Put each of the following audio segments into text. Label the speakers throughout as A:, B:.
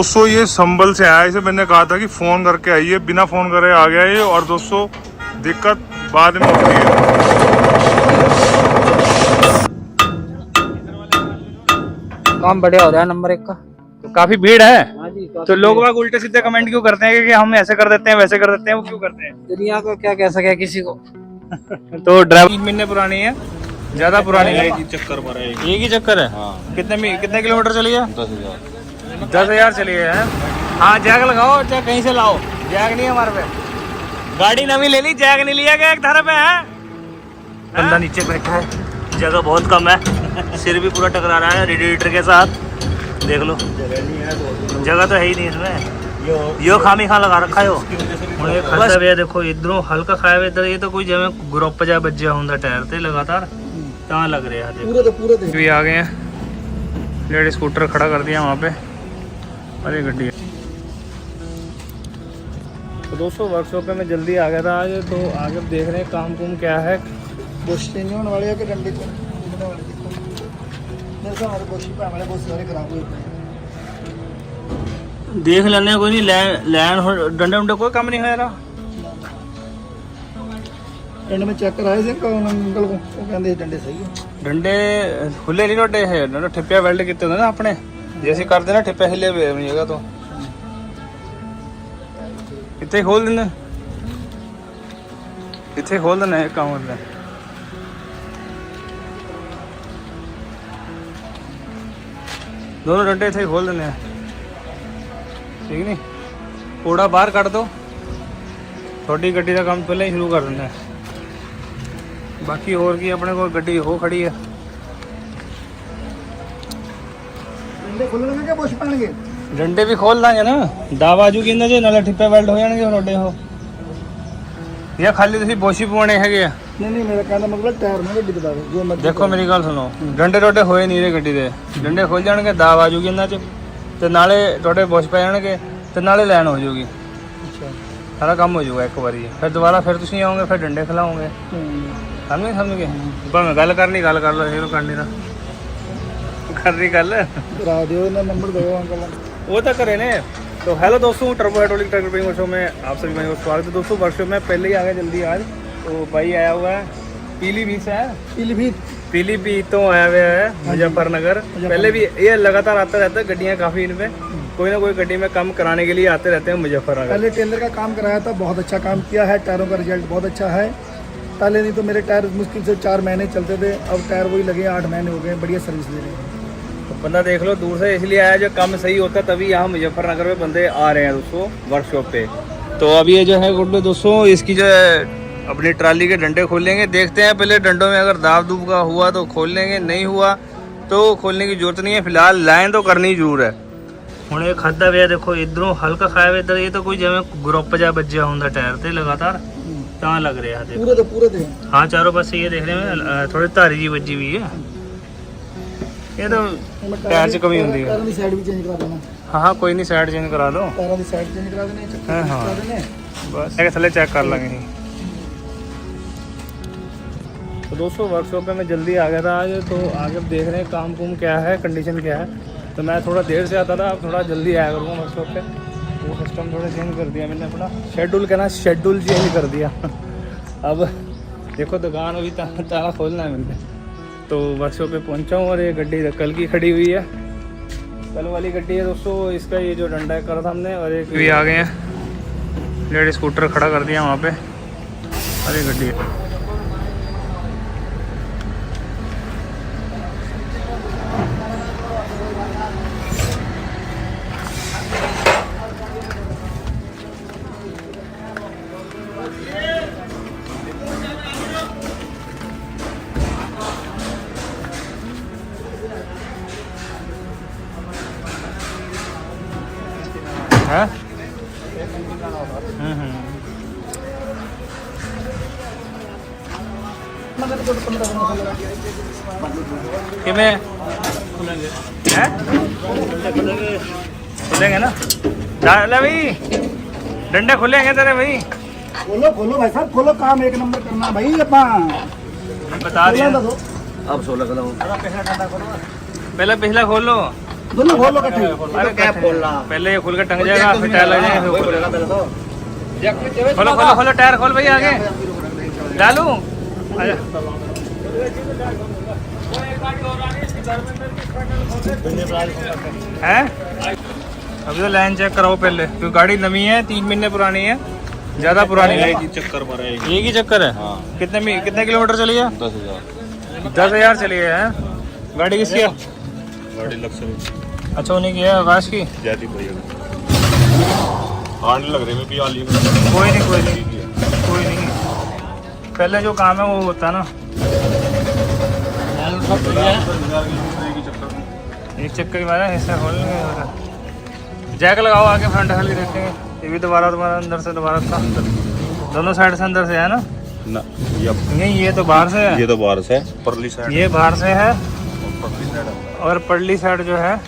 A: दोस्तों ये संभल से आया, इसे मैंने कहा था कि फ़ोन करके आइए, बिना फ़ोन करे आ गया ये। और दोस्तों दिक्कत बाद में होती है।
B: काम बढ़िया हो रहा है नंबर 1 का।
C: तो काफी भीड़ है।
B: हाँ जी,
C: तो लोग बाग उल्टे सीधे कमेंट क्यों करते हैं कि हम ऐसे कर देते हैं वैसे कर देते हैं, वो क्यों करते हैं?
B: दुनिया को क्या कह सके किसी को।
C: तो ड्राइवर 3 महीने पुरानी है, ज्यादा पुरानी है।
D: एक ही चक्कर मारा है।
C: एक ही चक्कर है।
D: हाँ।
C: कितने किलोमीटर चली है?
D: 10,000।
C: 10,000 चली है। हाँ, जैक लगाओ चाहे कहीं से लाओ, जैक नहीं है हमारे पे। गाड़ी नवी ले ली, जैक नहीं लिया गया, एक तरफ है। बंदा नीचे बैठा है, जगह बहुत कम है, सिर भी पूरा टकरा रहा है रेडिएटर के साथ। देख लो, जगह तो है ही नहीं इसमें। यो खामी खा लगा रखा है यो। खासा भी है, देखो इधरों हल्का खाया हुआ, इधर ये तो कोई जिਵੇਂ ग्रुप जा बज्जिया ਹੁੰਦਾ टायर ਤੇ लगातार ਤਾਂ लग रहा है। पूरे भी आ गए हैं, लेडी स्कूटर खड़ा कर दिया वहाँ पे। अरे गड्डी है। तो दोस्तों वर्कशॉप पे मैं जल्दी आ गया था आज, तो आगे देख रहे हैं काम कुम क्या है।
B: बुश नहीं होने वाले के डंडे को मेरे से हमारे बुश पे हमारे बहुत सारे खराब हुए हैं।
C: देख लेने कोई नहीं, लैन डंडे उंडे कोई काम नहीं हो रहा।
B: एंड में चेक कराए थे अंकल को, वो कहते डंडे सही है।
C: डंडे खुले नहीं टोटे है, डंडे ठिप्पिया वेल्ड किते होंगे ना अपने जैसे करते ना, ठिप्पे हिले हुए अपनी जगह। तो इतने खोल देना, इतने खोल देना एक काम करते हैं। दोनों डंडे इतने खोल देने हैं, ठीक नहीं? कूड़ा बाहर कट दो, थोड़ी गड्डी का काम पहले ही शुरू कर देना है। बाकी और की अपने को गड्डी हो खड़ी है।
B: डंडे खुलने के बुश पाएंगे,
C: डंडे भी खोल देंगे ना, दावाजू की जे नाले ठिप्पे वेल्ड हो जाएंगे रोडे हो, या खाली तुसी बोशी पवाने हैगे आ?
B: नहीं मेरा कहना मतलब टायर में गड्डी दबा जो मर्जी।
C: देखो मेरी गल सुनो, डंडे टोटे होए नहीं रहे गड्डी दे, डंडे खुल जाएंगे, दाव आ जूगी इन्हां च, ते नाले टोटे बोश पै जाएंगे, ते नाले लैन हो जाऊगी।
B: अच्छा,
C: सारा काम हो जाऊगा एक बारी। फिर दोबारा फिर तुसी आओगे, फिर डंडे खिलाओगे। समझ गए? भावें गल करनी गल कर लो, ये करनी ना करनी गल
B: करा दियो ना, नंबर दो अंकल।
C: वो तो करे ने। तो हेलो दोस्तों, turbo hydraulic tractor painting workshop में आप सभी भाइयों का स्वागत है। दोस्तों वर्कशॉप में पहले ही आ गया जल्दी आज। तो भाई आया हुआ है पीलीभीत से, है पीलीभीत तो आया हुआ है मुजफ्फरनगर। पहले भी ये लगातार आता रहता है, गड्डियाँ काफ़ी इन पे कोई ना कोई गड्डी में काम कराने के लिए आते रहते हैं मुजफ्फरनगर।
B: पहले टेलर का काम कराया था, बहुत अच्छा काम किया है, टायरों का रिजल्ट बहुत अच्छा है। पहले नहीं तो मेरे टायर मुश्किल से 4 महीने चलते थे, अब टायर वही लगे 8 महीने हो गए, बढ़िया सर्विस दे रहे हैं।
C: तो बंदा देख लो दूर से इसलिए आया, जो काम सही होता तभी यहाँ मुजफ्फरनगर में बंदे आ रहे हैं दोस्तों वर्कशॉप पे। तो अब ये जो है गुड्डू दोस्तों, इसकी जो है अपनी ट्राली के डंडे खोलेंगे। देखते हैं पहले डंडों में अगर दाव दूब का हुआ तो खोल लेंगे, नहीं हुआ तो खोलने की जरूरत नहीं है। फिलहाल लाइन तो करनी जरूर है। ਹੁਣ ਇਹ ਖਾਦਾ ਪਿਆ, ਦੇਖੋ ਇਧਰੋਂ ਹਲਕਾ ਖਾਇਆ ਹੋਇਆ, ਇਧਰ ਇਹ ਤਾਂ ਕੋਈ ਜਿਵੇਂ ਗਰੁੱਪ ਜਾ ਵੱਜਿਆ ਹੁੰਦਾ ਟਾਇਰ ਤੇ ਲਗਾਤਾਰ, ਤਾਂ ਲੱਗ ਰਿਹਾ। ਦੇਖੋ
B: पूरे थे
C: हाँ, चारों पासे ये देख रहे हैं थोड़ी धारी जी बजी हुई है। ये तो टायर च कमी होती है।
B: टायरों की साइड भी चेंज करा देना।
C: हाँ हाँ, कोई नहीं, साइड चेंज करा दो।
B: टायरों की साइड चेंज करा देने, चक्कर
C: हाँ, हाँ।
B: करा देने।
C: बस एक थले चेक कर लेंगे। तो दोस्तों वर्कशॉप पे मैं जल्दी आ गया था आज, तो आगे देख रहे हैं काम कुम क्या है, कंडीशन क्या है। तो मैं थोड़ा देर से आता था, अब थोड़ा जल्दी आया करूँगा वर्कशॉप पे। वो सिस्टम थोड़ा चेंज कर दिया मैंने, अपना शेड्यूल कहना शेड्यूल चेंज कर दिया। अब देखो दुकान अभी ताला खोलना है मैंने। तो वर्कशॉप पे पहुंचा हूँ और ये गड्डी कल की खड़ी हुई है, कल वाली गड्डी है दोस्तों। इसका ये जो डंडा है करा था हमने, और एक भी आ गए हैं, लेडी स्कूटर खड़ा कर दिया वहाँ पे। अरे गड्डी है। है किमें खुलेंगे ना? ले भाई, डंडे खुलेंगे तेरे भाई।
B: खोलो खोलो भाई साहब, खोलो, काम एक नंबर करना भाई।
C: बता दिया
D: अब 16 का
C: पहले पिछला खोल लो।
B: दोनों खोल लो इकट्ठे।
C: अरे क्या खोल रहा, पहले ये खुल के टंग जाएगा फिर टायर लग जाएगा। खोलो खोलो खोलो टायर खोल भैया आगे डालू। हैं अभी तो लाइन चेक कराओ पहले, क्योंकि गाड़ी नवी है, 3 महीने पुरानी है, ज्यादा पुरानी नहीं।
D: एक ही चक्कर मारा है।
C: एक ही चक्कर है।
D: हाँ।
C: कितने किलोमीटर चली है?
D: 10,000।
C: 10,000 चली है। गाड़ी किसकी है?
D: गाड़ी लक्ष्मी
C: अच्छा उन्हीं की है, आकाश की।
D: जाती भैया आने लग रहे में भी आली
C: कोई नहीं कोई नहीं कोई नहीं, पहले जो काम है वो होता है ना। एक चक्कर ही मारा हिस्सा खोल लेंगे। जैक लगाओ आगे, फ्रंट हल्की देखेंगे। ये भी दोबारा तुम्हारा अंदर से दोबारा था, दोनों साइड से अंदर से है ना?
D: ना
C: नहीं ये तो बाहर से है।
D: ये तो बाहर से है, परली साइड
C: ये बाहर से है
D: परली साइड है।
C: और पड़ली साइड जो है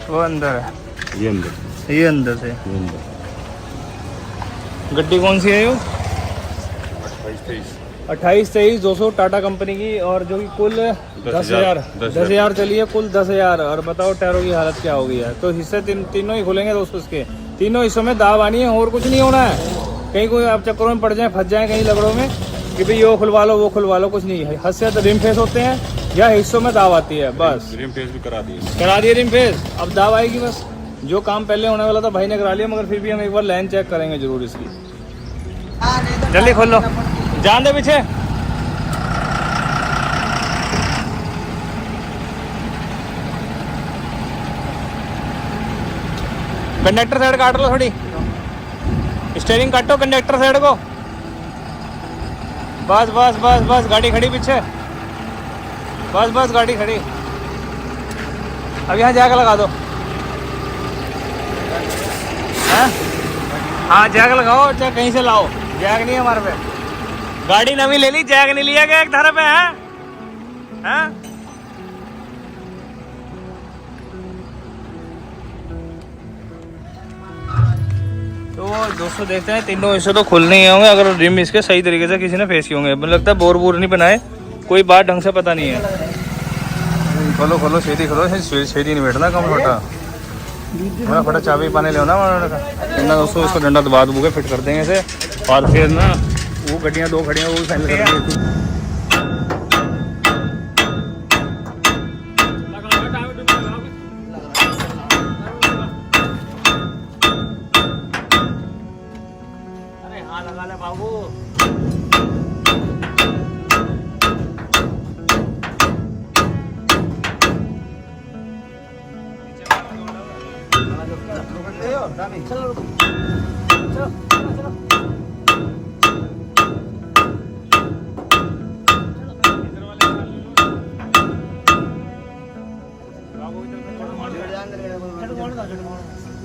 C: वो अंदर है।
D: ये अंदर
C: ये अंदर से।
D: ये अंदर
C: गड्डी कौन सी है ये?
D: 28-23
C: 28-23 200 टाटा कंपनी की, और जो कि कुल 10,000 चली है, कुल 10,000। और बताओ टायरों की हालत क्या होगी यार। तो हिस्से तीनों ही खुलेंगे दोस्तों, इसके तीनों हिस्सों में दाव आनी है, और कुछ नहीं होना है। कहीं कोई आप चक्करों में पड़ जाए, फंस जाए कहीं लगड़ों में कि भाई ये खुलवा लो वो खुलवा लो, कुछ नहीं है। हद से रिम फेस होते हैं या हिस्सों में दाव आती है, बस
D: रिम फेस भी करा दिए।
C: करा दिए रिम फेस, अब दाव आएगी बस। जो काम पहले होने वाला था भाई ने करा लिया, मगर फिर भी हम एक बार लाइन चेक करेंगे जरूर इसकी। जल्दी खोल लो, जान दे पीछे। कंडक्टर साइड काट लो थोड़ी, स्टीयरिंग काटो कंडक्टर साइड को। बस बस बस बस, गाड़ी खड़ी पीछे, बस बस गाड़ी खड़ी। अब यहाँ जैक लगा दो। हाँ जैक लगाओ, चाहे कहीं से लाओ, जैक नहीं है हमारे पे। गाड़ी नवी ले ली, जैक नहीं लिया गया एक तरफ पे है। तो दोस्तों देखते हैं, तीनों हिस्से तो खुलने ही होंगे अगर रिम इसके सही तरीके से किसी ने फेस किए होंगे। मुझे लगता है बोर नहीं बनाए, कोई बात ढंग से पता नहीं है। खोलो खोलो छेदी खोलो, छेदी नहीं बैठना कम छोटा मैं फटा चाबी पाने ले ना दोस्तों। इसको डंडा दबा दूँ के फिट कर देंगे इसे, और फिर ना वो गड्डियाँ 2 खड़ी हैं वो फाइनल कर देंगे। अरे हाँ लगा ले बाबू।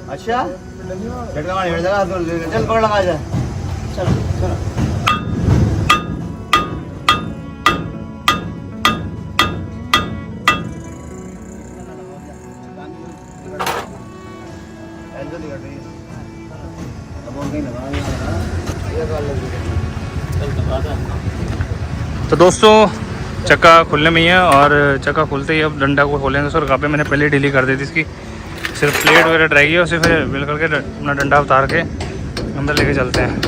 E: अच्छा चल पकड़ लगा जाए। चलो चलो
C: तो दोस्तों चक्का खुलने में ही है, और चक्का खुलते ही अब डंडा को खोलेंगे। सर कापे मैंने पहले ढीली कर दी थी इसकी, सिर्फ प्लेट वगैरह ड्राई है, उसे फिर मिल करके अपना डंडा उतार के अंदर लेके चलते हैं।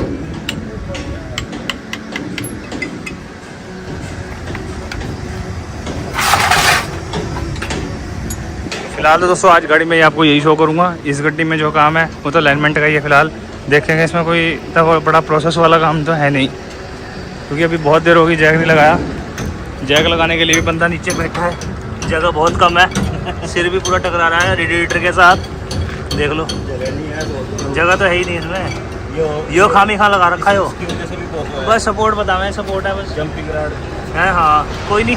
C: फिलहाल तो दोस्तों आज गाड़ी में आपको यही शो करूँगा। इस गड्डी में जो काम है वो तो अलाइनमेंट का ही है। फिलहाल देखेंगे, इसमें कोई इतना बड़ा प्रोसेस वाला काम तो है नहीं, क्योंकि अभी बहुत देर होगी जैक नहीं लगाया। जैक लगाने के लिए भी बंदा नीचे बैठा है, जगह बहुत कम है, सिर भी पूरा टकरा रहा है रेडिएटर के साथ। देख लो जगह तो है ही नहीं इसमें, यो खामी खा लगा रखा है यो। बस सपोर्ट बतावें, सपोर्ट है बस,
D: जंपिंग राड
C: है। हाँ कोई नहीं,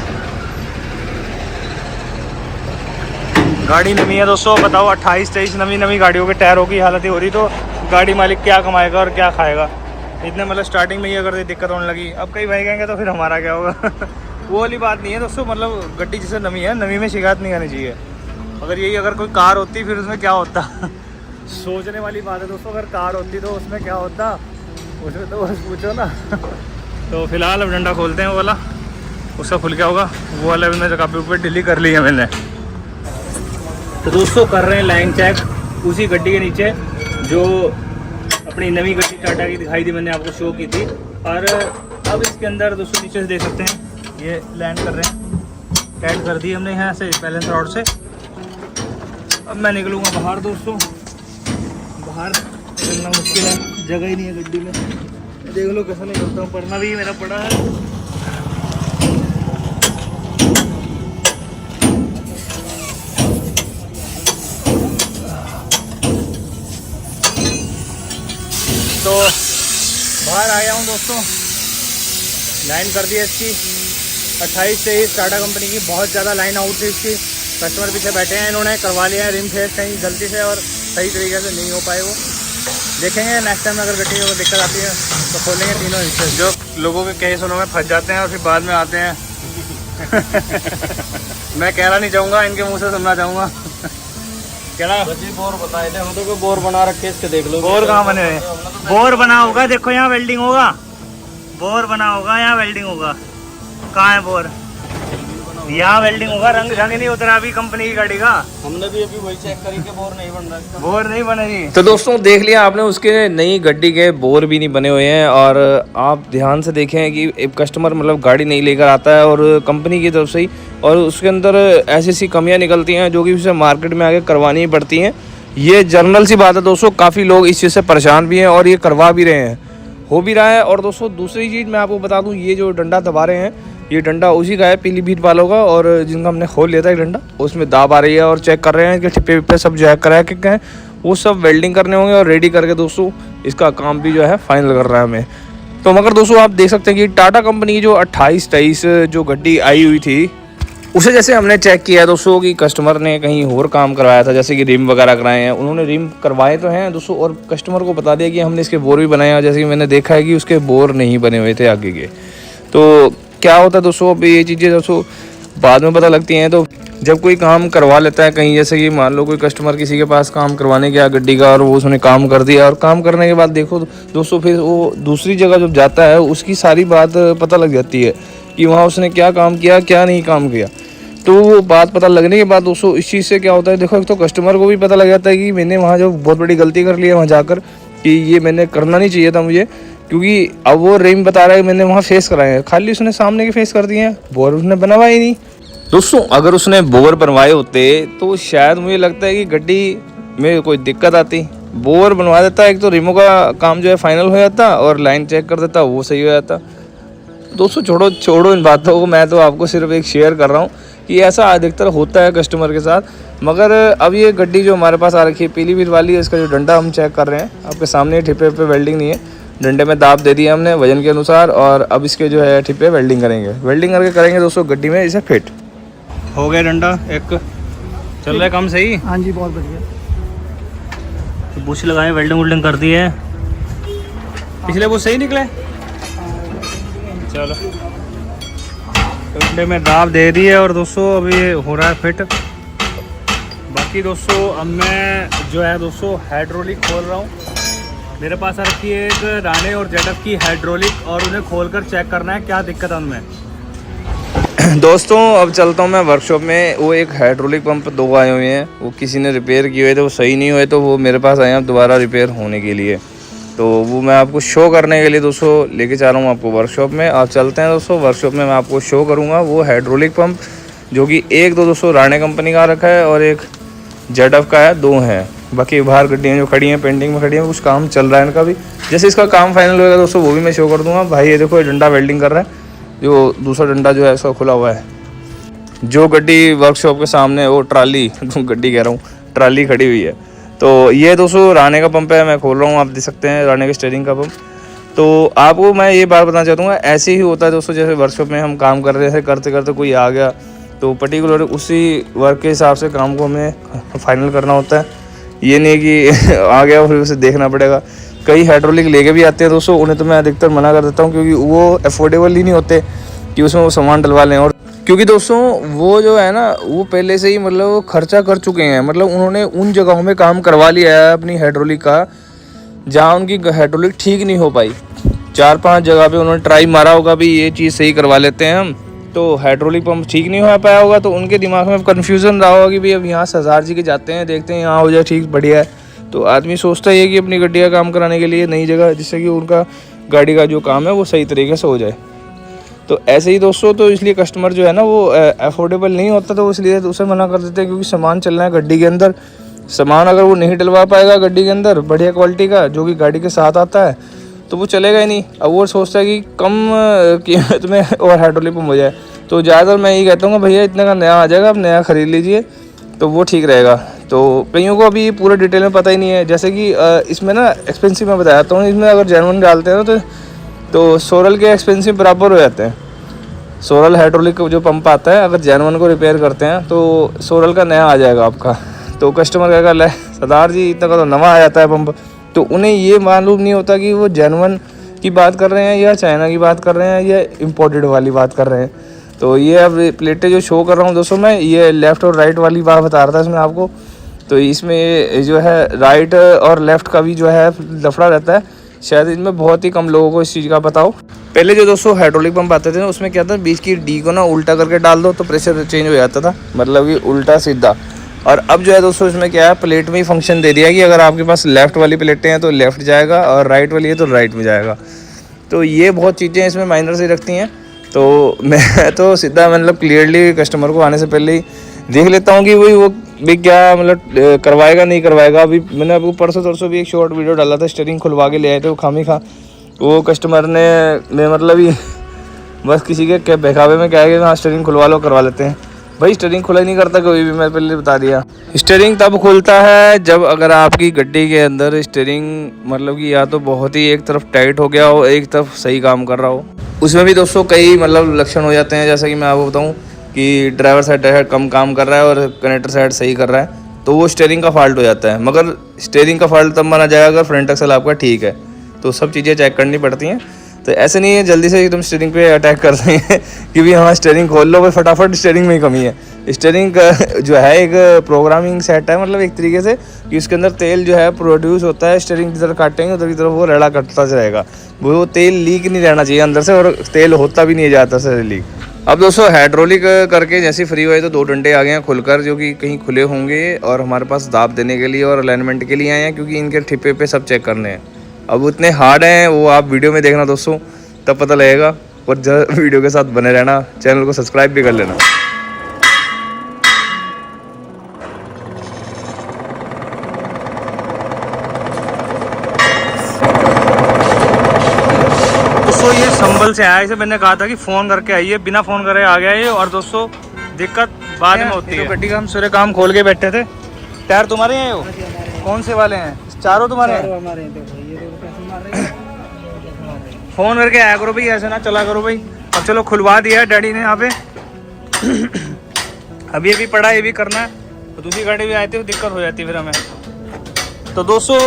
C: गाड़ी नवी है दोस्तों। बताओ 28-23 नवी गाड़ियों के टायरों की हालत ही हो रही, तो गाड़ी मालिक क्या कमाएगा और क्या खाएगा। इतने मतलब स्टार्टिंग में ही अगर दिक्कत होने लगी, अब कई भाई कहेंगे तो फिर हमारा क्या होगा। वो वाली बात नहीं है दोस्तों, मतलब गड्डी जैसे नवी है, नवी में शिकायत नहीं आनी चाहिए। अगर कोई कार होती फिर उसमें क्या होता। सोचने वाली बात है दोस्तों, अगर कार होती तो उसमें क्या होता, उसमें तो बस पूछो ना। तो फिलहाल अब डंडा खोलते हैं वो वाला, उसका खुल क्या होगा वो वाला भी मैं काफ़ी ऊपर ढीली कर ली है मैंने। तो दोस्तों कर रहे हैं लाइन चेक उसी गड्डी के नीचे जो अपनी नवी गड्डी टाटा की दिखाई थी, मैंने आपको शो की थी। और अब इसके अंदर दोस्तों नीचे से देख सकते हैं ये लैंड कर रहे हैं, टाइट कर दी हमने यहाँ से बैलेंस रॉड से। अब मैं निकलूँगा बाहर दोस्तों, बाहर निकलना मुश्किल है, जगह ही नहीं है गड्डी में। देख लो कैसा निकलता हूँ, पढ़ना भी मेरा पड़ा है। तो बाहर आया हूँ दोस्तों, लाइन कर दी है इसकी 28-23 टाटा कंपनी की। बहुत ज़्यादा लाइन आउट थी इसकी, कस्टमर पीछे बैठे हैं, इन्होंने करवा लिया है रिम फेस कहीं गलती से और सही तरीके से नहीं हो पाए वो। देखेंगे नेक्स्ट टाइम अगर गड्डी में दिक्कत आती है तो खोलेंगे तीनों हिस्से। जो लोगों के केसों में फंस जाते हैं और फिर बाद में आते हैं मैं कहना नहीं चाहूँगा, इनके मुँह से सुनना चाहूँगा। क्या
E: बोर बताए थे हम तो, बोर बना रखे इसके, देख लो
C: बोर कहाँ बने हुए? बोर बना होगा, देखो यहाँ वेल्डिंग होगा, बोर बना होगा, यहाँ वेल्डिंग होगा। कहाँ है बोर? यहाँ वेल्डिंग होगा, रंग नहीं उतरा अभी कंपनी की गाड़ी का।
E: हमने भी अभी वही चेक करी कि बोर नहीं बन रहा,
C: बोर नहीं बनेगी।
F: तो दोस्तों देख लिया आपने, उसके नई गड्डी के बोर भी नहीं बने हुए हैं। और आप ध्यान से देखें कि एक कस्टमर मतलब गाड़ी नहीं लेकर आता है और कंपनी की तरफ से ही, और उसके अंदर ऐसी ऐसी कमियां निकलती हैं जो कि उसे मार्केट में आके करवानी ही पड़ती हैं। ये जनरल सी बात है दोस्तों, काफ़ी लोग इस चीज़ से परेशान भी हैं और ये करवा भी रहे हैं, हो भी रहा है। और दोस्तों दूसरी चीज़ मैं आपको बता दूँ, ये जो डंडा दबा रहे हैं ये डंडा उसी का है, पीलीभीत वालों का, और जिनका हमने खोल लिया था एक डंडा, उसमें दाब आ रही है और चेक कर रहे हैं कि टिप्पे विप्पे सब जैक करा के हैं, वो सब वेल्डिंग करने होंगे और रेडी करके दोस्तों इसका काम भी जो है फाइनल कर रहा है हमें। तो मगर दोस्तों आप देख सकते हैं कि टाटा कंपनी की जो 28-23 जो गड्डी आई हुई थी उसे जैसे हमने चेक किया दोस्तों कि कस्टमर ने कहीं और काम करवाया था, जैसे कि रिम वगैरह कराए हैं, उन्होंने रिम करवाए तो हैं दोस्तों, और कस्टमर को बता दिया कि हमने इसके बोर भी बनाए हैं। जैसे कि मैंने देखा है कि उसके बोर नहीं बने हुए थे आगे के। तो क्या होता है दोस्तों, अब ये चीज़ें दोस्तों बाद में पता लगती हैं। तो जब कोई काम करवा लेता है कहीं, जैसे कि मान लो कोई कस्टमर किसी के पास काम करवाने गया गड्डी का और वो उसने काम कर दिया, और काम करने के बाद देखो दोस्तों फिर वो दूसरी जगह जब जाता है उसकी सारी बात पता लग जाती है कि वहाँ उसने क्या काम किया क्या नहीं काम किया। तो वो बात पता लगने के बाद दोस्तों इस चीज़ से क्या होता है, देखो एक तो कस्टमर को भी पता लग जाता है कि मैंने वहाँ जो बहुत बड़ी गलती कर ली है वहाँ जाकर, कि ये मैंने करना नहीं चाहिए था मुझे, क्योंकि अब वो रिम बता रहा है मैंने वहाँ फेस कराए हैं, खाली उसने सामने के फेस कर दिए हैं, बोर उसने बनवा ही नहीं। दोस्तों अगर उसने बोर बनवाए होते तो शायद मुझे लगता है कि गड्डी में कोई दिक्कत आती, बोर बनवा देता, एक तो रिमो का काम जो है फाइनल हो जाता और लाइन चेक कर देता, वो सही हो जाता। दोस्तों छोड़ो इन बातों को, मैं तो आपको सिर्फ एक शेयर कर रहा हूँ कि ऐसा अधिकतर होता है कस्टमर के साथ। मगर अब ये गड्डी जो हमारे पास आ रखी है पीलीभीत वाली है, इसका जो डंडा हम चेक कर रहे हैं आपके सामने, ठिप्पे पे वेल्डिंग नहीं है, डंडे में दाब दे दिया हमने वजन के अनुसार, और अब इसके जो है ठिप्पे वेल्डिंग करेंगे, वेल्डिंग करके करेंगे दोस्तों गड्डी में इसे फिट।
C: हो गया डंडा एक, चल रहा है काम सही।
B: हाँ जी बहुत बढ़िया।
C: तो बुश लगाए, वेल्डिंग कर दी है, पिछले बुश सही निकले। चलो डंडे में दाब दे दी है और दोस्तों अभी हो रहा है फिट। बाकी दोस्तों अब मैं जो है दोस्तों हाइड्रोलिक खोल रहा हूँ। मेरे पास आ रखी है एक राणे और जेडएफ की हाइड्रोलिक, और उन्हें खोलकर चेक करना है क्या दिक्कत है उनमें।
F: दोस्तों अब चलता हूँ मैं वर्कशॉप में। वो एक हाइड्रोलिक पंप 2 आए हुए हैं, वो किसी ने रिपेयर किए हुए थे, वो सही नहीं हुए, तो वो मेरे पास आए हैं दोबारा रिपेयर होने के लिए। तो वो मैं आपको शो करने के लिए दोस्तों लेके जा रहा हूँ आपको वर्कशॉप में। आप चलते हैं दोस्तों वर्कशॉप में, मैं आपको शो करूँगा वो हाइड्रोलिक पंप, जो कि एक तो दोस्तों राणे कंपनी का रखा है और एक जेडएफ का है, 2 हैं। बाकी बाहर गड्डियाँ जो खड़ी हैं पेंटिंग में खड़ी हैं, कुछ काम चल रहा है इनका भी। जैसे इसका काम फाइनल होगा दोस्तों वो भी मैं शो कर दूँगा। भाई ये देखो ये डंडा वेल्डिंग कर रहा है, जो दूसरा डंडा जो है इसका खुला हुआ है। जो गड्डी वर्कशॉप के सामने वो ट्राली गड्डी कह रहा हूँ, ट्राली खड़ी हुई है। तो ये दोस्तों राणे का पंप है, मैं खोल रहा हूँ, आप देख सकते हैं राणे के स्टीयरिंग का पंप। तो आपको मैं ये बात बताना चाहता हूँ, ऐसे ही होता है दोस्तों, जैसे वर्कशॉप में हम काम कर रहे थे, करते करते कोई आ गया तो पर्टिकुलर उसी वर्क के हिसाब से काम को हमें फाइनल करना होता है। ये नहीं कि आ गया फिर उसे देखना पड़ेगा। कई हाइड्रोलिक लेके भी आते हैं दोस्तों, उन्हें तो मैं अधिकतर मना कर देता हूँ, क्योंकि वो अफोर्डेबल ही नहीं होते कि उसमें वो सामान डलवा लें। और क्योंकि दोस्तों वो जो है ना, वो पहले से ही मतलब खर्चा कर चुके हैं, मतलब उन्होंने उन जगहों में काम करवा लिया है अपनी हाइड्रोलिक का जहाँ उनकी हाइड्रोलिक ठीक नहीं हो पाई। 4-5 जगह पे उन्होंने ट्राई मारा होगा भी ये चीज़ सही करवा लेते हैं हम, तो हाइड्रोलिक पंप ठीक नहीं हो पाया होगा, तो उनके दिमाग में कन्फ्यूज़न रहा होगा कि भाई अब यहाँ सरदार जी के जाते हैं, देखते हैं यहाँ हो जाए ठीक बढ़िया है। तो आदमी सोचता ही है कि अपनी गाड़ी का काम कराने के लिए नई जगह, जिससे कि उनका गाड़ी का जो काम है वो सही तरीके से हो जाए। तो ऐसे ही दोस्तों, तो इसलिए कस्टमर जो है ना वो अफोर्डेबल नहीं होता, तो इसलिए उसे मना कर देते हैं, क्योंकि सामान चलना है गड्डी के अंदर। सामान अगर वो नहीं डलवा पाएगा गड्डी के अंदर बढ़िया क्वालिटी का जो कि गाड़ी के साथ आता है, तो वो चलेगा ही नहीं। अब वो सोचता है कि कम कीमत में और हाइड्रोलिक पंप हो जाए। तो ज़्यादातर मैं यही कहता हूँ भैया इतने का नया आ जाएगा, आप नया ख़रीद लीजिए, तो वो ठीक रहेगा। तो कईयों को अभी पूरा डिटेल में पता ही नहीं है। जैसे कि इसमें ना एक्सपेंसिव मैं बताता हूँ, इसमें अगर जेन्युइन डालते हैं ना तो सोरल के एक्सपेंसिव बराबर हो जाते हैं। सोरल हाइड्रोलिक जो पंप आता है, अगर जेन्युइन को रिपेयर करते हैं तो सोरल का नया आ जाएगा आपका। तो कस्टमर कहेगा ले सरदार जी इतना का तो नवा आ जाता है पंप। तो उन्हें ये मालूम नहीं होता कि वो जेन्युइन की बात कर रहे हैं या चाइना की बात कर रहे हैं या इम्पोर्टेड वाली बात कर रहे हैं। तो ये अब प्लेटें जो शो कर रहा हूँ दोस्तों मैं, ये लेफ़्ट और राइट वाली बात बता रहा था इसमें आपको। तो इसमें जो है राइट और लेफ़्ट का भी जो है लफड़ा रहता है, शायद इनमें बहुत ही कम लोगों को इस चीज़ का पता हो। पहले जो दोस्तों हाइड्रोलिक पंप आते थे ना, उसमें क्या था, बीच की डी को ना उल्टा करके डाल दो तो प्रेशर चेंज हो जाता था, मतलब कि उल्टा सीधा। और अब जो है दोस्तों इसमें क्या है, प्लेट में ही फंक्शन दे दिया कि अगर आपके पास लेफ़्ट वाली प्लेटें हैं तो लेफ़्ट जाएगा और राइट वाली है तो राइट में जाएगा। तो ये बहुत चीज़ें इसमें माइनर से रखती हैं। तो मैं तो सीधा मतलब क्लियरली कस्टमर को आने से पहले ही देख लेता हूँ कि वो भी क्या मतलब करवाएगा नहीं करवाएगा। अभी मैंने आपको परसों भी एक शॉर्ट वीडियो डाला था, स्टीयरिंग खुलवा के ले आए थे वो खामी खा। वो कस्टमर ने मतलब ही बस किसी के बहकावे में क्या है कि हाँ स्टीयरिंग खुलवा लो, करवा लेते हैं। भाई स्टीयरिंग खुला ही नहीं करता कोई भी, मैं पहले बता दिया। स्टीयरिंग तब खुलता है जब अगर आपकी गड्डी के अंदर स्टीयरिंग मतलब कि या तो बहुत ही एक तरफ टाइट हो गया हो, एक तरफ सही काम कर रहा हो। उसमें भी दोस्तों कई मतलब लक्षण हो जाते हैं, जैसा कि मैं आपको बताऊं कि ड्राइवर साइड कम काम कर रहा है और कनेक्टर साइड सही कर रहा है, तो वो स्टीयरिंग का फॉल्ट हो जाता है। मगर स्टीयरिंग का फॉल्ट तब माना जाएगा अगर फ्रंट एक्सल आपका ठीक है। तो सब चीज़ें चेक करनी पड़ती हैं। तो ऐसे नहीं है जल्दी से एकदम स्टीयरिंग पे अटैक कर रहे हैं कि भी हाँ स्टीयरिंग खोल लो, भाई फटाफट स्टीयरिंग में ही कमी है। स्टीयरिंग का जो है एक प्रोग्रामिंग सेट है, मतलब एक तरीके से कि उसके अंदर तेल जो है प्रोड्यूस होता है, स्टीयरिंग जिधर काटेंगे उधर की तरफ वो रेड़ा कटता रहेगा। वो तेल लीक नहीं रहना चाहिए अंदर से, और तेल होता भी नहीं है ज़्यादा से लीक। अब दोस्तों हाइड्रोलिक करके जैसे फ्री हुए तो 2 डंडे आ गए हैं खुलकर, जो कि कहीं खुले होंगे और हमारे पास दाब देने के लिए और अलाइनमेंट के लिए आए हैं, क्योंकि इनके ठिप्पे पे सब चेक करने हैं। अब उतने हार्ड हैं वो आप वीडियो में देखना दोस्तों, तब पता लगेगा। और वीडियो के साथ बने रहना, चैनल को सब्सक्राइब भी कर लेना।
A: दोस्तों ये संभल से आया, इसे मैंने कहा था कि फ़ोन करके आइए, बिना फ़ोन करे आ गया ये। और दोस्तों दिक्कत बाद में होती है। गड्डी का हम सूर्य काम खोल के बैठे थे। टायर तुम्हारे हैं वो? कौन से वाले हैं? चारों तुम्हारे हैं? फ़ोन करके आया करो भाई, ऐसे ना चला करो भाई। अब चलो खुलवा दिया है डैडी ने यहाँ पे। अभी पड़ा, ये भी करना है। तो दूसरी गाड़ी भी आती है, दिक्कत हो जाती है फिर हमें। तो दोस्तों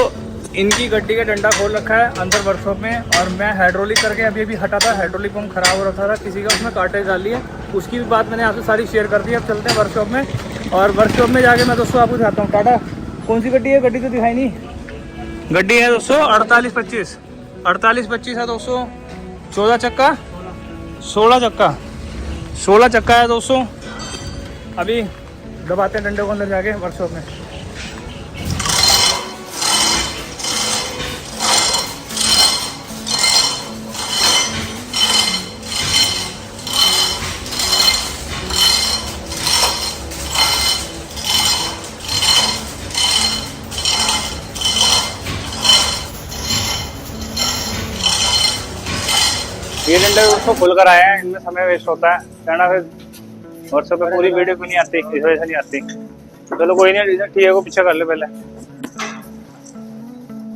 A: इनकी गड्डी का डंडा खोल रखा है अंदर वर्कशॉप में, और मैं हाइड्रोलिक करके अभी हटा था। हाइड्रोलिक पंप खराब हो रखा था किसी का, उसमें कार्टेज डाल लिए, उसकी भी बात मैंने आपसे सारी शेयर कर दी। अब चलते हैं वर्कशॉप में, और वर्कशॉप में जाके मैं दोस्तों आपको दिखाता हूँ। टाटा कौन सी गड्डी है? गड्डी तो दिखाई नहीं। गड्डी है दोस्तों 4825 है दोस्तों। 14 चक्का 16 चक्का है दोस्तों। अभी दबाते हैं डंडे को अंदर जाके वर्कशॉप में। ये डंडे उसको खुल कर आए हैं, इनमें समय वेस्ट होता है कहना, फिर व्हाट्सएप पे पूरी वीडियो भी नहीं आती, इस वजह से नहीं आती। चलो कोई नहीं, ठीक है, वो पीछे कर ले पहले।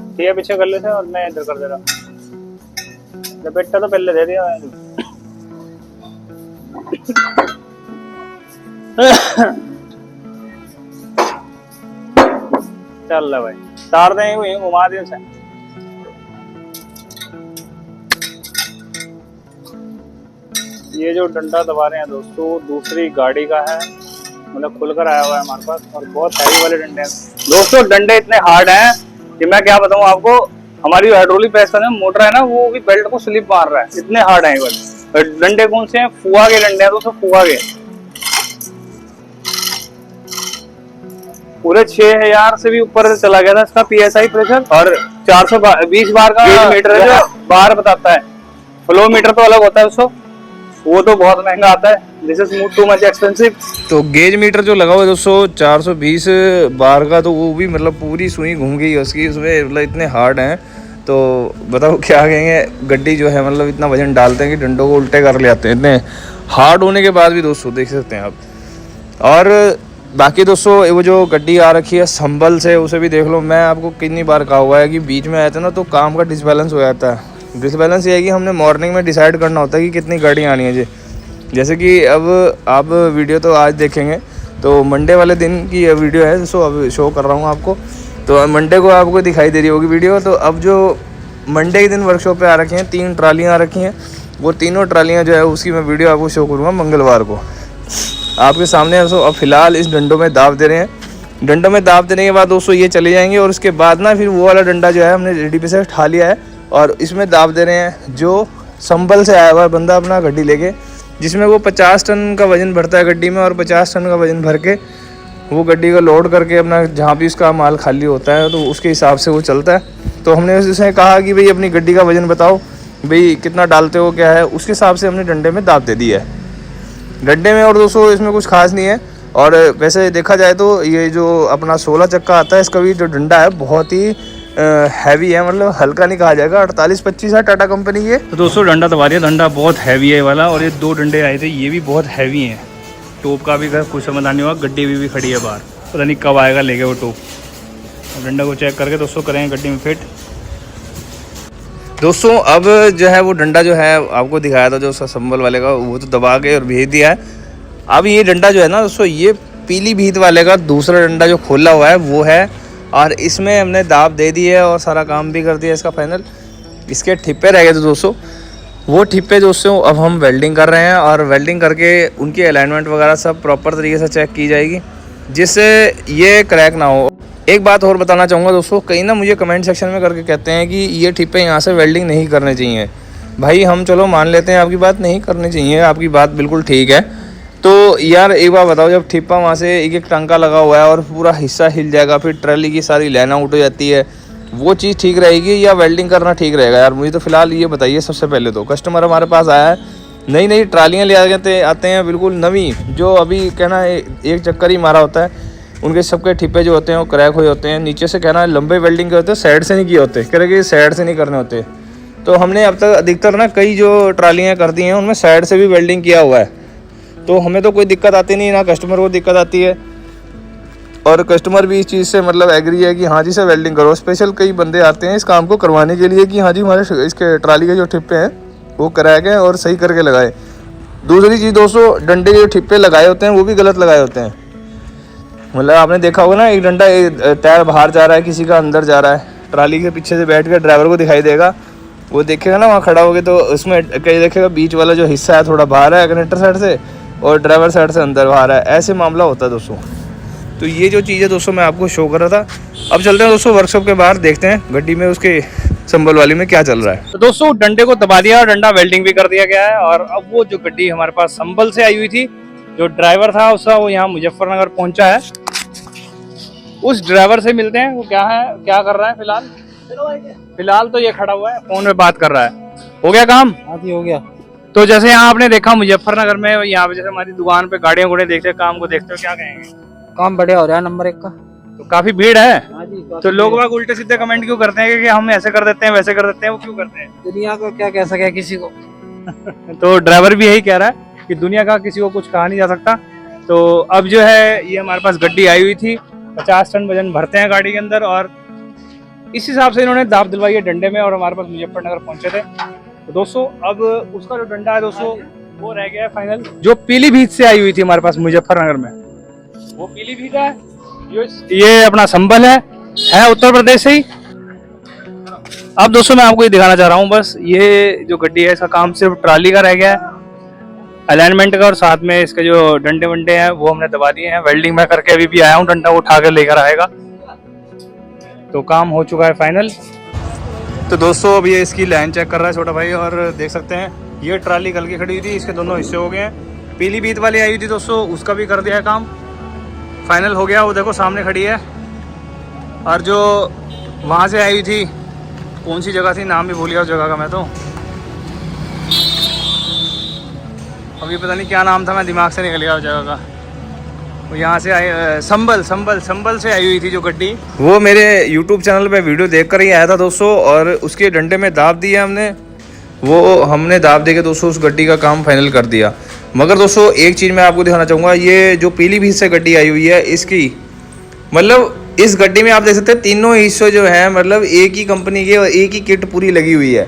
A: ठीक है पीछे कर लेते हैं, और मैं इधर कर दे रहा। लपेटा तो पहले दे दिया मैंने। चल रहा भाई, तार दें वही घुमा दिए उसे। ये जो डंडा दबा रहे हैं दोस्तों दूसरी गाड़ी का है, मतलब खुलकर आया हुआ है हमारे पास, और बहुत हैवी वाले डंडे हैं दोस्तों। डंडे इतने हार्ड हैं कि मैं क्या बताऊं आपको। हमारी हाइड्रोलिक प्रेस है मोटर है ना, वो भी बेल्ट को स्लिप मार रहा है, इतने हार्ड है ये वाले। डंडे कौन से हैं? फुआ के डंडे हैं दोस्तों, फुआ के। पूरे 6000 से भी ऊपर चला गया था इसका PSI प्रेशर, और 420 बार का गेज मीटर है जो बार बताता है। फ्लो मीटर तो अलग होता है दोस्तों, वो तो बहुत महंगा आता है। This is too much expensive.
F: तो गेज मीटर जो लगा हुआ है दोस्तों 420 बार का, तो वो भी मतलब पूरी सुई घूम गई है उसकी, उसमें मतलब इतने हार्ड हैं। तो बताओ क्या कहेंगे, गड्डी जो है मतलब इतना वजन डालते हैं कि डंडों को उल्टे कर ले आते हैं, इतने हार्ड होने के बाद भी दोस्तों देख सकते हैं आप। और बाकी दोस्तों वो जो गड्डी आ रखी है संभल से, उसे भी देख लो। मैं आपको कितनी बार कहा हुआ है कि बीच में आए थे ना तो काम का डिसबैलेंस हो जाता है। डिसबैलेंस ये है कि हमने मॉर्निंग में डिसाइड करना होता है कि कितनी गाड़ियाँ आनी है जी। जैसे कि अब आप वीडियो तो आज देखेंगे, तो मंडे वाले दिन की ये वीडियो है दोस्तों, अब शो कर रहा हूँ आपको। तो मंडे को आपको दिखाई दे रही होगी वीडियो। तो अब जो मंडे के दिन वर्कशॉप पे आ रखी हैं 3 ट्रालियाँ आ रखी हैं, वो तीनों ट्रालियाँ जो है उसकी मैं वीडियो आपको शो करूँगा मंगलवार को आपके सामने। दोस्तों अब फिलहाल इस डंडों में दाब दे रहे हैं। डंडों में दाब देने के बाद दोस्तों ये चले जाएंगे, और उसके बाद ना फिर वो वाला डंडा जो है हमने रेडी पे से उठा लिया है और इसमें दाब दे रहे हैं। जो संभल से आया हुआ है बंदा अपना गड्डी लेके, जिसमें वो 50 टन का वजन भरता है गड्डी में, और 50 टन का वजन भर के वो गड्डी को लोड करके अपना जहाँ भी उसका माल खाली होता है तो उसके हिसाब से वो चलता है। तो हमने उससे कहा कि भाई अपनी गड्डी का वजन बताओ, भाई कितना डालते हो क्या है, उसके हिसाब से हमने डंडे में दाब दे दिया है गड्ढे में। और दोस्तों इसमें कुछ खास नहीं है। और वैसे देखा जाए तो ये जो अपना 16 चक्का आता है, इसका भी जो डंडा है बहुत ही हैवी है, मतलब हल्का नहीं कहा जाएगा। 4825 है टाटा कंपनी के।
A: तो दोस्तों डंडा दबा दिया, डंडा बहुत हैवी है वाला। और ये 2 डंडे आए थे, ये भी बहुत हैवी हैं। टोप का भी कुछ समझ नहीं हुआ, गड्डी भी खड़ी है बाहर, पता नहीं कब आएगा लेके वो टोप। डंडा को चेक करके दोस्तों करेंगे गड्डी में फिट।
F: दोस्तों अब जो है वो डंडा जो है आपको दिखाया था जो संभल वाले का, वो तो दबा के और भेज दिया है। अब ये डंडा जो है ना दोस्तों, ये पीली भीत वाले का दूसरा डंडा जो खोला हुआ है वो है, और इसमें हमने दाब दे दी है और सारा काम भी कर दिया इसका फाइनल। इसके ठिप्पे रह गए थे दोस्तों, वो ठिप्पे दोस्तों अब हम वेल्डिंग कर रहे हैं, और वेल्डिंग करके उनकी अलाइनमेंट वगैरह सब प्रॉपर तरीके से चेक की जाएगी, जिससे ये क्रैक ना हो। एक बात और बताना चाहूँगा दोस्तों, कहीं ना मुझे कमेंट सेक्शन में करके कहते हैं कि ये ठिप्पे यहाँ से वेल्डिंग नहीं करने चाहिए। भाई हम चलो मान लेते हैं आपकी बात, नहीं करनी चाहिए, आपकी बात बिल्कुल ठीक है। तो यार एक बार बताओ, जब ठिप्पा वहाँ से एक एक टांका लगा हुआ है और पूरा हिस्सा हिल जाएगा, फिर ट्रॉली की सारी लाइन आउट हो जाती है, वो चीज़ ठीक रहेगी या वेल्डिंग करना ठीक रहेगा? यार मुझे तो फिलहाल ये बताइए। सबसे पहले तो कस्टमर हमारे पास आया है, नई नई ट्रालियाँ ले आते हैं बिल्कुल नवी, जो अभी कहना एक चक्कर ही मारा होता है, उनके सबके ठिप्पे जो होते हैं वो क्रैक हुए होते हैं। नीचे से कहना लंबे वेल्डिंग के होते हैं, साइड से नहीं किए होते, कह रहे कि साइड से नहीं करने होते। तो हमने अब तक अधिकतर ना कई जो ट्रालियाँ करती हैं उनमें साइड से भी वेल्डिंग किया हुआ है, तो हमें तो कोई दिक्कत आती नहीं, ना कस्टमर को दिक्कत आती है, और कस्टमर भी इस चीज़ से मतलब एग्री है कि हाँ जी सर वेल्डिंग करो। स्पेशल कई बंदे आते हैं इस काम को करवाने के लिए कि हाँ जी हमारे इसके ट्राली के जो ठिप्पे हैं वो क्रैक हैं और सही करके लगाए। दूसरी चीज़ दोस्तों, डंडे के जो ठिप्पे लगाए होते हैं वो भी गलत लगाए होते हैं। मतलब आपने देखा होगा ना, एक डंडा टायर बाहर जा रहा है, किसी का अंदर जा रहा है, ट्राली के पीछे से बैठ कर ड्राइवर को दिखाई देगा, वो देखेगा ना वहाँ खड़ा होगे, तो उसमें कहीं देखेगा बीच वाला जो हिस्सा है थोड़ा बाहर है कनेक्टर साइड से, और ड्राइवर साइड से अंदर बाहर है, ऐसे मामला होता है दोस्तों। तो ये जो चीज़ है दोस्तों मैं आपको शो कर रहा था। अब चलते हैं दोस्तों वर्कशॉप के बाहर, देखते हैं गड्डी में उसके संभल वाली में क्या चल रहा है।
A: तो दोस्तों डंडे को दबा दिया और डंडा वेल्डिंग भी कर दिया गया है। और अब वो जो गड्डी हमारे पास संभल से आई हुई थी, जो ड्राइवर था उसका, वो यहाँ मुजफ्फरनगर पहुंचा है। उस ड्राइवर से मिलते हैं, वो क्या कर रहा है फिलहाल तो ये खड़ा हुआ है, फोन में बात कर रहा है। हो गया काम?
E: हाँ जी हो गया।
A: तो जैसे यहाँ आपने देखा मुजफ्फरनगर में, यहाँ पे जैसे हमारी दुकान पे गाड़ियां घोड़े देखते हो, काम को देखते हो, क्या कहेंगे?
E: काम बढ़िया हो रहा है, नंबर 1 का।
A: तो काफी भीड़ है।
E: हाँ जी।
A: तो लोग बाग उल्टे सीधे कमेंट क्यों करते हैं कि हम ऐसे कर देते हैं वैसे कर देते हैं, वो क्यों करते हैं?
E: दुनिया को क्या कह सके किसी को।
A: तो ड्राइवर भी यही कह रहा है कि दुनिया का किसी को कुछ कहा नहीं जा सकता। तो अब जो है ये हमारे पास गड्डी आई हुई थी, 50 टन वजन भरते हैं गाड़ी के अंदर, और इस हिसाब से इन्होंने दाब दिलवाई है डंडे में, और हमारे पास मुजफ्फरनगर पहुंचे थे। तो दोस्तों अब उसका जो डंडा है दोस्तों वो रह गया है फाइनल, जो पीलीभीत से आई हुई थी हमारे पास मुजफ्फरनगर में, वो पीलीभीत है। ये अपना संभल है उत्तर प्रदेश से ही। अब दोस्तों मैं आपको ये दिखाना चाह रहा हूँ, बस ये जो गड्डी है इसका काम सिर्फ ट्राली का रह गया है, अलाइनमेंट का, और साथ में इसके जो डंडे वंडे हैं वो हमने दबा दिए हैं। वेल्डिंग में करके अभी भी आया हूँ, डंडा उठा कर लेकर आएगा। तो काम हो चुका है फाइनल। तो दोस्तों अब ये इसकी लाइन चेक कर रहा है छोटा भाई, और देख सकते हैं ये ट्राली कल की खड़ी हुई थी, इसके दोनों हिस्से हो गए हैं। पीलीभीत वाली आई हुई थी दोस्तों, उसका भी कर दिया है काम, फाइनल हो गया। वो देखो सामने खड़ी है। और जो वहाँ से आई हुई थी, कौन सी जगह थी, नाम भी भूल गया उस जगह का मैं तो, अभी पता नहीं क्या नाम था, मैं दिमाग से निकल गया उस जगह का। वो यहाँ से आई संभल से आई हुई थी जो गड्डी।
F: वो मेरे YouTube चैनल पे वीडियो देख कर ही आया था दोस्तों, और उसके डंडे में दाब दिया हमने। वो हमने दाब दे के दोस्तों उस गड्डी का काम फाइनल कर दिया। मगर दोस्तों एक चीज़ मैं आपको दिखाना चाहूँगा, ये जो पीलीभीत से गड्डी आई हुई है, इसकी मतलब इस गड्डी में आप देख सकते हैं तीनों हिस्से जो हैं मतलब एक ही कंपनी के और एक ही किट पूरी लगी हुई है।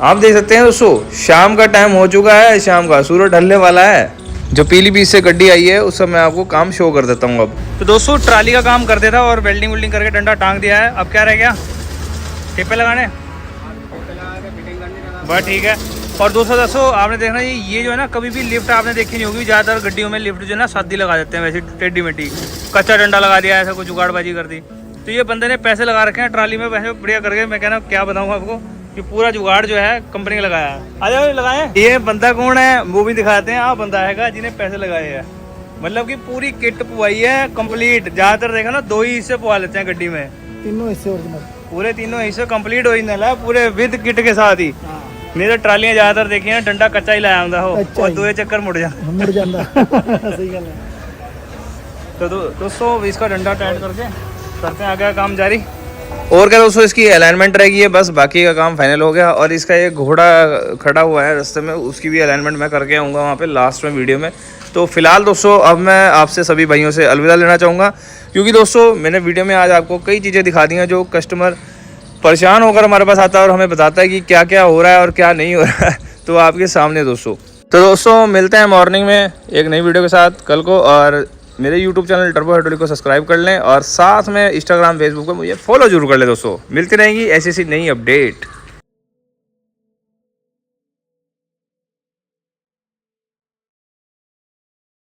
F: आप देख सकते हैं दोस्तों, शाम का टाइम हो चुका है, शाम का सूरज ढलने वाला है। जो पीलीभीत से गड्डी आई है उसका मैं आपको काम शो कर देता हूँ अब।
A: तो दोस्तों ट्राली का काम कर देता और वेल्डिंग करके डंडा टांग दिया है। अब क्या रह गया, टेपे लगाने, बस ठीक है। और दोस्तों आपने देखना ये जो है ना, कभी भी लिफ्ट आपने देखी नहीं होगी, ज़्यादातर गड्डियों में लिफ्ट जो है ना सादी लगा देते हैं, वैसे टेढ़ी मेढ़ी कच्चा डंडा लगा दिया, ऐसा कुछ जुगाड़बाजी कर दी। तो ये बंदे ने पैसे लगा रखे हैं ट्राली में, वैसे बढ़िया करके। मैं कहना क्या बताऊँ आपको कि पूरा जुगाड़ जो है कंपनी ने लगाया है। आ जाओ लगाए। ये बंदा कौन है वो भी दिखाते हैं। आप बंदा है जिन्हें पैसे लगाए हैं, मतलब कि पूरी किट पुआई है कंप्लीट। ज़्यादातर देखा ना 2 ही हिस्से पुआ लेते हैं गड्डी में,
B: तीनों हिस्से ओरिजिनल,
A: पूरे तीनों हिस्से कंप्लीट ओरिजिनल है, पूरे विद किट के साथ ही। नहीं तो ट्रालियां ज़्यादातर देखी हैं डंडा कच्चा ही लाया ਹੁੰਦਾ हो और 2 चक्कर मुड़
B: ਜਾਂਦਾ सही गल है।
A: तो दोस्तों इसका डंडा टाइट करके करते हैं आगे का काम जारी।
F: और क्या दोस्तों, इसकी अलाइनमेंट रहेगी है, बस बाकी का काम फाइनल हो गया। और इसका एक घोड़ा खड़ा हुआ है रास्ते में, उसकी भी अलाइनमेंट मैं करके आऊँगा वहाँ पे लास्ट में वीडियो में। तो फिलहाल दोस्तों अब मैं आपसे सभी भाइयों से अलविदा लेना चाहूँगा, क्योंकि दोस्तों मैंने वीडियो में आज आपको कई चीज़ें दिखा दी हैं जो कस्टमर परेशान होकर हमारे पास आता है और हमें बताता है कि क्या क्या हो रहा है और क्या नहीं हो रहा है। तो आपके सामने दोस्तों, तो दोस्तों मिलते हैं मॉर्निंग में एक नई वीडियो के साथ कल को। और मेरे YouTube चैनल टर्बो हाइड्रोलिक को सब्सक्राइब कर लें और साथ में Instagram फेसबुक पर मुझे फॉलो जरूर कर लें दोस्तों। मिलती रहेंगी ऐसी नई अपडेट।